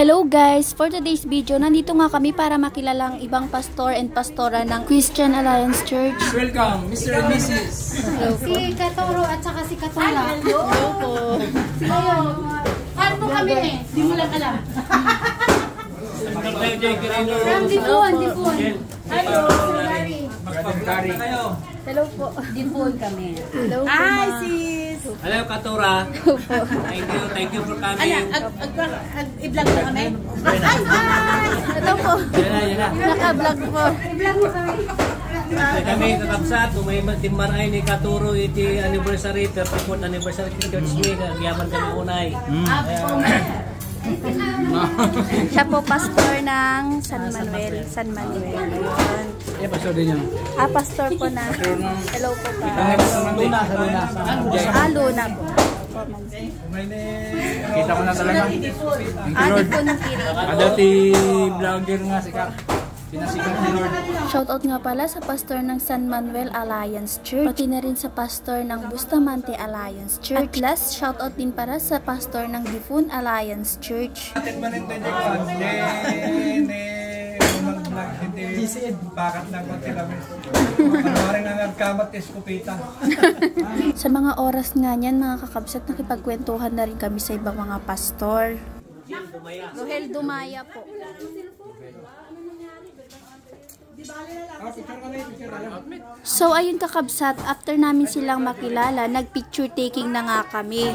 Hello guys! For today's video, nandito nga kami para makilala ang ibang pastor and pastora ng Christian Alliance Church. Welcome, Mr. and Mrs. Hello po. Si Katoro at saka si Katola. Hello po. Sila yun. Ano kami eh? Di mo lang alam. From Dipon. Hello, Magpapagari kayo. Hello po. Dipon kami. Hello po. Hi, sis! Hello, Katora. Thank you for coming. I-vlog mo kami? Hi! Ito po. Yan na. Naka-vlog po. I-vlog mo kami? Kami kakabsat, may timmaray ni Katuro iti anniversary, 34th anniversary ni Church Me, yaman kami unay. Siya po pastor ng San Manuel. Ayun. Pastor din yan. Pastor po na. Hello po pa. Luna. Luna po. Kita ko na talaga. Dipon Kiri. Ada ti vlogger nga sikat. Pinasikat ni Lord. Shoutout nga pala sa pastor ng San Manuel Alliance Church, pati na rin sa pastor ng Bustamante Alliance Church. At last, shoutout din para sa pastor ng Dipon Alliance Church. Atin man ito yung kwan, mag-vlog, hindi bakat ng konti lang. Maraming nga nagkamat eskupita. Sa mga oras nga niyan, mga kakabsat, nakipagkwentuhan na rin kami sa ibang mga pastor. Rohel Dumaya po. So ayun kakabsat, after namin silang makilala, nagpicture taking na nga kami.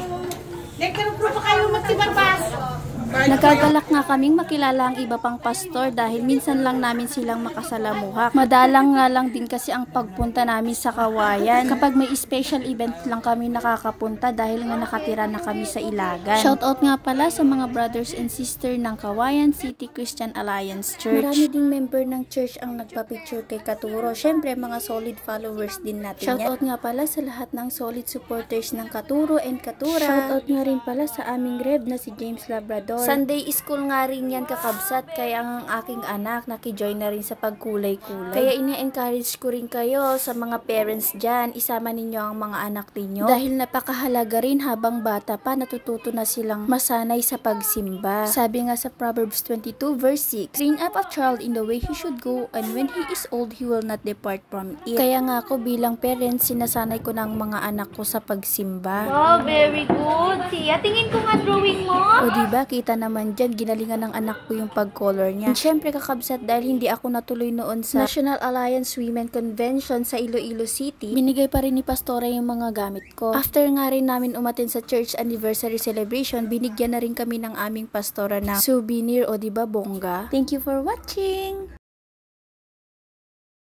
Nagkaroon pa kayo magtibarbas. Nagagalak nga kaming makilala ang iba pang pastor dahil minsan lang namin silang makasalamuha. Madalang nga lang din kasi ang pagpunta namin sa Kawayan. Kapag may special event lang kami nakakapunta dahil nga nakatira na kami sa Ilagan. Shoutout nga pala sa mga brothers and sister ng Kawayan City Christian Alliance Church. Marami ding member ng church ang nagpa-picture kay Katuro. Syempre mga solid followers din natin yan. Shoutout nga pala sa lahat ng solid supporters ng Katuro and Katura. Shoutout nga rin pala sa aming Rev na si James Labrador. Sunday school nga rin yan kakabsat, kaya ang aking anak nakijoin na rin sa pagkulay-kulay. Kaya ini-encourage ko rin kayo sa mga parents dyan, isama ninyo ang mga anak ninyo. Dahil napakahalaga rin habang bata pa, natututo na silang masanay sa pagsimba. Sabi nga sa Proverbs 22 verse 6, train up a child in the way he should go, and when he is old, he will not depart from it. Kaya nga ako bilang parents, sinasanay ko ng mga anak ko sa pagsimba. Oh, very good. Tia, tingin ko nga drawing mo. O diba, kita naman dyan, ginalingan ng anak ko yung pag-color niya. And syempre kakabsat, dahil hindi ako natuloy noon sa National Alliance Women Convention sa Iloilo City, binigay pa rin ni Pastora yung mga gamit ko. After nga rin namin umatin sa church anniversary celebration, binigyan na rin kami ng aming pastora ng souvenir, o diba bongga? Thank you for watching!